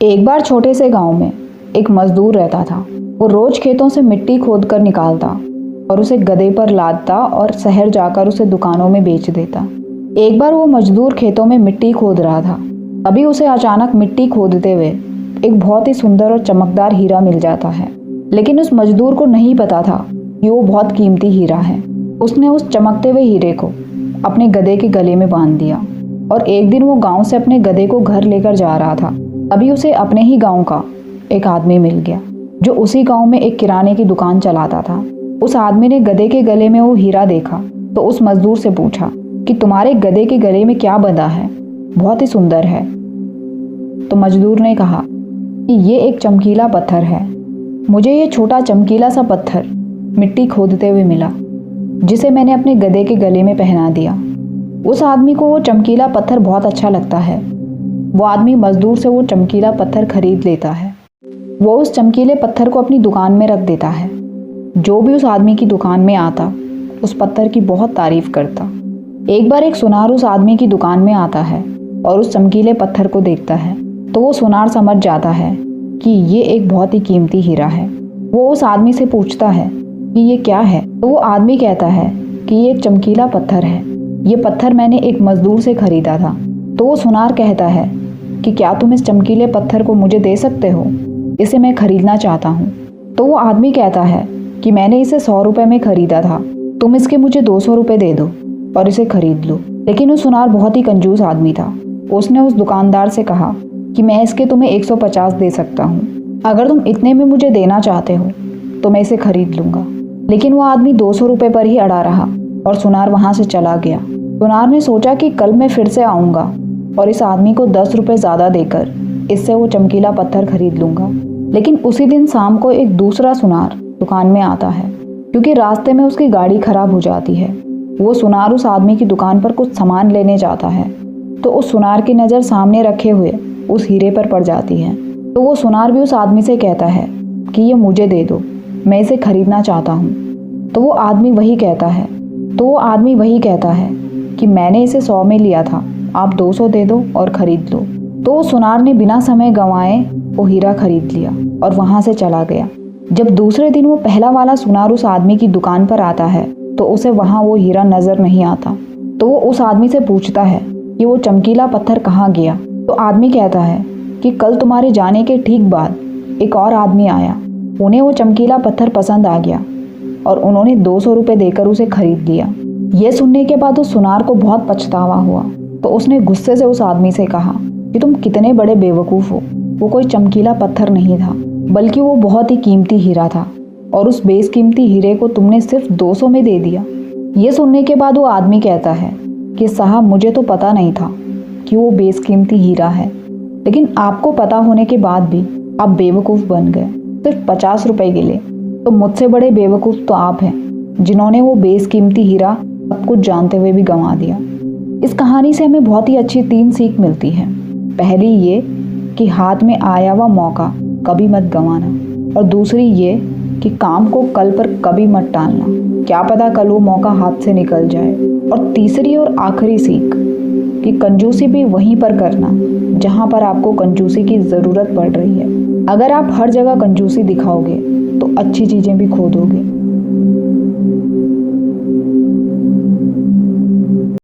एक बार छोटे से गांव में एक मजदूर रहता था। वो रोज खेतों से मिट्टी खोद कर निकालता और उसे गधे पर लादता और शहर जाकर उसे दुकानों में बेच देता। एक बार वो मजदूर खेतों में मिट्टी खोद रहा था, तभी उसे अचानक मिट्टी खोदते हुए एक बहुत ही सुंदर और चमकदार हीरा मिल जाता है। लेकिन उस मजदूर को नहीं पता था कि वो बहुत कीमती हीरा है। उसने उस चमकते हुए हीरे को अपने गधे के गले में बांध दिया और एक दिन वो गांव से अपने गधे को घर लेकर जा रहा था। तभी उसे अपने ही गांव का एक आदमी मिल गया जो उसी गांव में एक किराने की दुकान चलाता था। उस आदमी ने गधे के गले में वो हीरा देखा तो उस मजदूर से पूछा कि तुम्हारे गधे के गले में क्या बंधा है, बहुत ही सुंदर है। तो मजदूर ने कहा कि ये एक चमकीला पत्थर है। मुझे ये छोटा चमकीला सा पत्थर मिट्टी खोदते हुए मिला, जिसे मैंने अपने गधे के गले में पहना दिया। उस आदमी को वो चमकीला पत्थर बहुत अच्छा लगता है। वो आदमी मजदूर से वो चमकीला पत्थर खरीद लेता है। वो उस चमकीले पत्थर को अपनी दुकान में रख देता है। जो भी उस आदमी की दुकान में आता उस पत्थर की बहुत तारीफ करता। एक बार एक सुनार उस आदमी की दुकान में आता है और उस चमकीले पत्थर को देखता है तो वो सुनार समझ जाता है कि ये एक बहुत ही कीमती हीरा है। वो उस आदमी से पूछता है कि ये क्या है, तो वो आदमी कहता है कि ये एक चमकीला पत्थर है। ये पत्थर मैंने एक मजदूर से खरीदा था। तो वो सुनार कहता है कि क्या तुम इस चमकीले पत्थर को मुझे दे सकते हो, इसे मैं खरीदना चाहता हूँ। तो वो आदमी कहता है कि मैंने इसे 100 रुपये में खरीदा था, तुम इसके मुझे 200 रुपये दे दो और इसे खरीद लो। लेकिन वो सुनार बहुत ही कंजूस आदमी था। उसने उस दुकानदार से कहा कि मैं इसके तुम्हें 150 दे सकता हूँ, अगर तुम इतने में मुझे देना चाहते हो तो मैं इसे खरीद लूँगा। लेकिन वो आदमी 200 रुपये पर ही अड़ा रहा और सुनार वहाँ से चला गया। सुनार ने सोचा कि कल मैं फिर से आऊँगा और इस आदमी को 10 रुपये ज़्यादा देकर इससे वो चमकीला पत्थर खरीद लूँगा। लेकिन उसी दिन शाम को एक दूसरा सुनार दुकान में आता है, क्योंकि रास्ते में उसकी गाड़ी खराब हो जाती है। वो सुनार उस आदमी की दुकान पर कुछ सामान लेने जाता है तो उस सुनार की नज़र सामने रखे हुए उस हीरे पर पड़ जाती है। तो वो सुनार भी उस आदमी से कहता है कि ये मुझे दे दो, मैं इसे खरीदना चाहता हूँ। तो वो आदमी वही कहता है कि मैंने इसे 100 में लिया था, आप 200 दे दो और ख़रीद लो। तो सुनार ने बिना समय गंवाए वो हीरा खरीद लिया और वहाँ से चला गया। जब दूसरे दिन वो पहला वाला सुनार उस आदमी की दुकान पर आता है तो उसे वहाँ वो हीरा नज़र नहीं आता। तो वो उस आदमी से पूछता है कि वो चमकीला पत्थर कहाँ गया। तो आदमी कहता है कि कल तुम्हारे जाने के ठीक बाद एक और आदमी आया, उन्हें वो चमकीला पत्थर पसंद आ गया और उन्होंने 200 रुपये देकर उसे खरीद लिया। ये सुनने के बाद उस सुनार को बहुत पछतावा हुआ। तो उसने गुस्से से उस आदमी से कहा कि तुम कितने बड़े बेवकूफ़ हो। वो कोई चमकीला पत्थर नहीं था, बल्कि वो बहुत ही कीमती हीरा था और उस बेशकीमती हीरे को तुमने सिर्फ 200 में दे दिया। ये सुनने के बाद वो आदमी कहता है कि साहब, मुझे तो पता नहीं था कि वो बेशकीमती हीरा है, लेकिन आपको पता होने के बाद भी आप बेवकूफ़ बन गए सिर्फ 50 रुपये के लिए। तो मुझसे बड़े बेवकूफ़ तो आप हैं, जिन्होंने वो बेशकीमती हीरा सब कुछ जानते हुए भी गंवा दिया। इस कहानी से हमें बहुत ही अच्छी 3 सीख मिलती हैं। पहली ये कि हाथ में आया हुआ मौका कभी मत गंवाना, और दूसरी ये कि काम को कल पर कभी मत टालना, क्या पता कल वो मौका हाथ से निकल जाए। और तीसरी और आखिरी सीख कि कंजूसी भी वहीं पर करना जहाँ पर आपको कंजूसी की ज़रूरत पड़ रही है। अगर आप हर जगह कंजूसी दिखाओगे तो अच्छी चीज़ें भी खो दोगे।